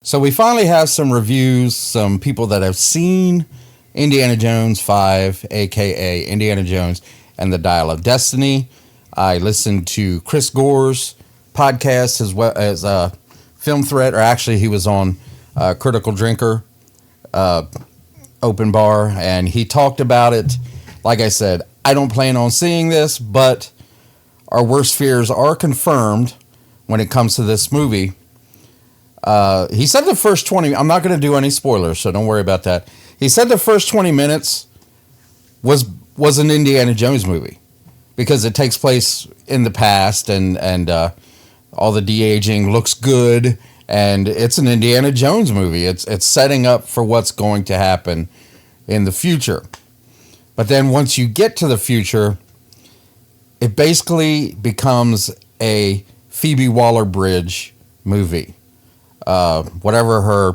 So we finally have some reviews, some people that have seen Indiana Jones 5, aka Indiana Jones and the Dial of Destiny. I listened to Chris Gore's podcast as well as Film Threat, or actually he was on Critical Drinker Open Bar, and he talked about it. Like I said, I don't plan on seeing this, but our worst fears are confirmed when it comes to this movie. He said the first 20... I'm not going to do any spoilers, so don't worry about that. He said the first 20 minutes was an Indiana Jones movie because it takes place in the past, and all the de-aging looks good, and it's an Indiana Jones movie. It's setting up for what's going to happen in the future. But then once you get to the future, it basically becomes a Phoebe Waller Bridge movie. Whatever her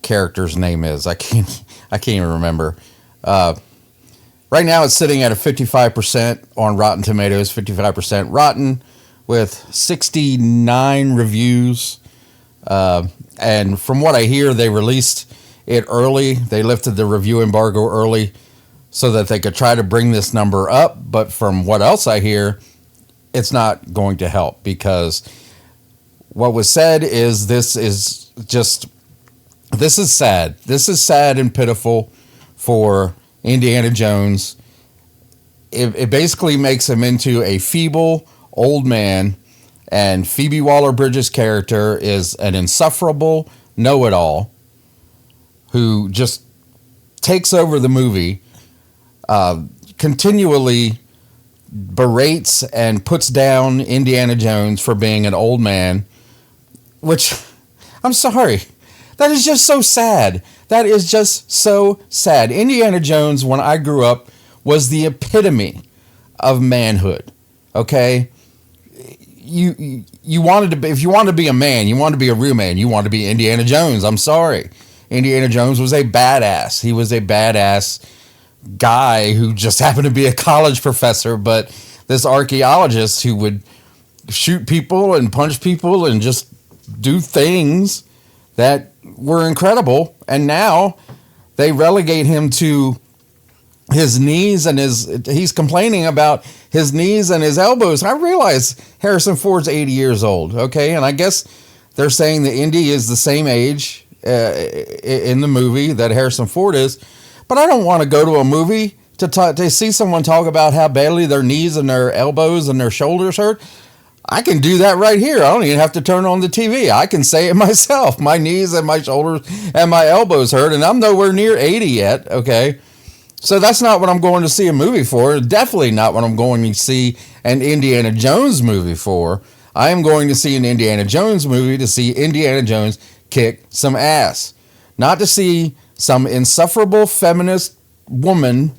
character's name is, I can't even remember. Right now, it's sitting at a 55% on Rotten Tomatoes, 55% rotten, with 69 reviews. And from what I hear, they released it early. They lifted the review embargo early so that they could try to bring this number up. But from what else I hear, it's not going to help, because what was said is this is sad. This is sad and pitiful for Indiana Jones. It basically makes him into a feeble old man, and Phoebe Waller Bridge's character is an insufferable know-it-all who just takes over the movie, continually berates and puts down Indiana Jones for being an old man, which, I'm sorry, that is just so sad. That is just so sad. Indiana Jones, when I grew up, was the epitome of manhood. Okay? You wanted to be, if you wanted to be a man, you wanted to be a real man, you wanted to be Indiana Jones. I'm sorry. Indiana Jones was a badass. He was a badass guy who just happened to be a college professor, but this archaeologist who would shoot people and punch people and just do things that were incredible. And now they relegate him to his knees and he's complaining about his knees and his elbows. I realize Harrison Ford's 80 years old, okay? And I guess they're saying that Indy is the same age in the movie that Harrison Ford is. But I don't want to go to a movie to see someone talk about how badly their knees and their elbows and their shoulders hurt. I can do that right here. I don't even have to turn on the TV. I can say it myself. My knees and my shoulders and my elbows hurt, and I'm nowhere near 80 yet, okay? So that's not what I'm going to see a movie for. Definitely not what I'm going to see an Indiana Jones movie for. I am going to see an Indiana Jones movie to see Indiana Jones kick some ass. Not to see some insufferable feminist woman,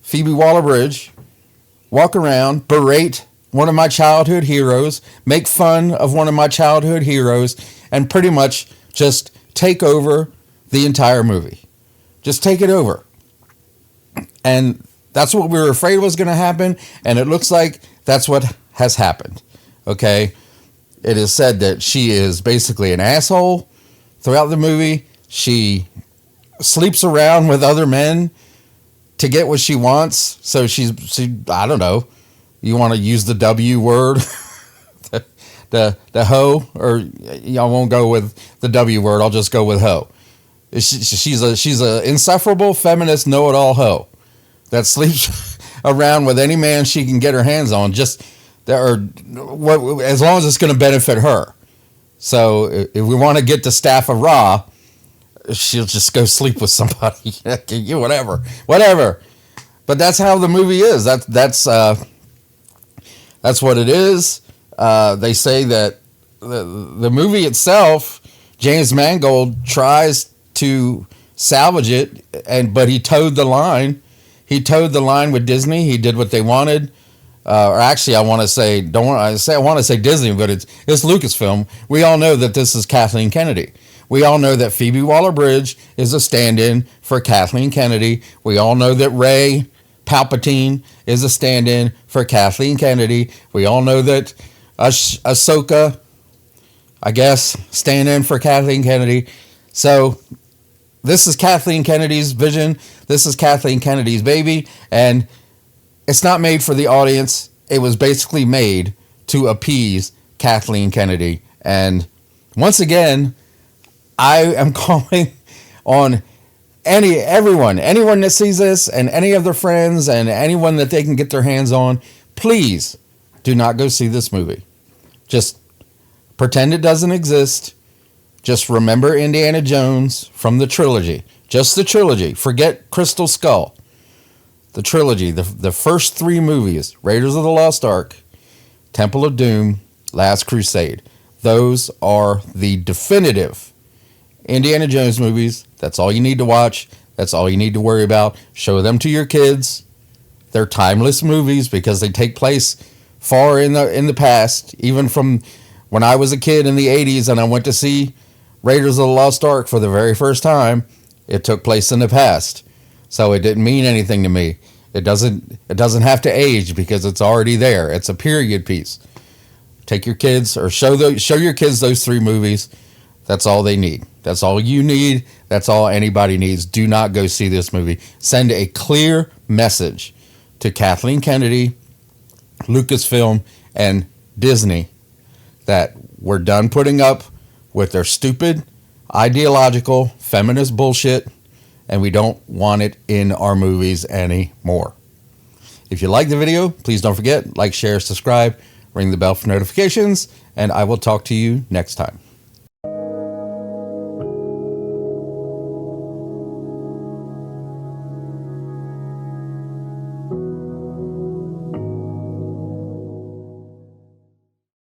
Phoebe Waller Bridge, walk around, berate one of my childhood heroes, make fun of one of my childhood heroes, and pretty much just take over the entire movie. Just take it over. And that's what we were afraid was going to happen, and it looks like that's what has happened. Okay? It is said that she is basically an asshole throughout the movie. She sleeps around with other men to get what she wants. So she I don't know. You want to use the W word? the hoe? Or I won't go with the W word. I'll just go with hoe. She's a insufferable feminist know-it-all hoe that sleeps around with any man she can get her hands on, just as long as it's going to benefit her. So if we want to get to Staff of Ra, she'll just go sleep with somebody. whatever. But that's how the movie is. That's what it is. They say that the movie itself, James Mangold tries to salvage it, but he towed the line. He towed the line with Disney. He did what they wanted. Or actually, I want to say Disney, but it's Lucasfilm. We all know that this is Kathleen Kennedy. We all know that Phoebe Waller Bridge is a stand-in for Kathleen Kennedy. We all know that Rey Palpatine is a stand-in for Kathleen Kennedy. We all know that Ahsoka I guess, staying in for Kathleen Kennedy. So this is Kathleen Kennedy's vision. This is Kathleen Kennedy's baby. And it's not made for the audience. It was basically made to appease Kathleen Kennedy. And once again, I am calling on anyone that sees this and any of their friends and anyone that they can get their hands on, please do not go see this movie. Just pretend it doesn't exist. Just remember Indiana Jones from the trilogy. Just the trilogy. Forget Crystal Skull. The trilogy, the first 3 movies, Raiders of the Lost Ark, Temple of Doom, Last Crusade. Those are the definitive Indiana Jones movies. That's all you need to watch. That's all you need to worry about. Show them to your kids. They're timeless movies because they take place far in the past, even from when I was a kid in the 80s and I went to see Raiders of the Lost Ark for the very first time. It took place in the past. So it didn't mean anything to me. It doesn't have to age because it's already there. It's a period piece. Take your kids or show your kids those 3 movies. That's all they need. That's all you need. That's all anybody needs. Do not go see this movie. Send a clear message to Kathleen Kennedy, Lucasfilm, and Disney that we're done putting up with their stupid, ideological, feminist bullshit, and we don't want it in our movies anymore. If you like the video, please don't forget, like, share, subscribe, ring the bell for notifications, and I will talk to you next time.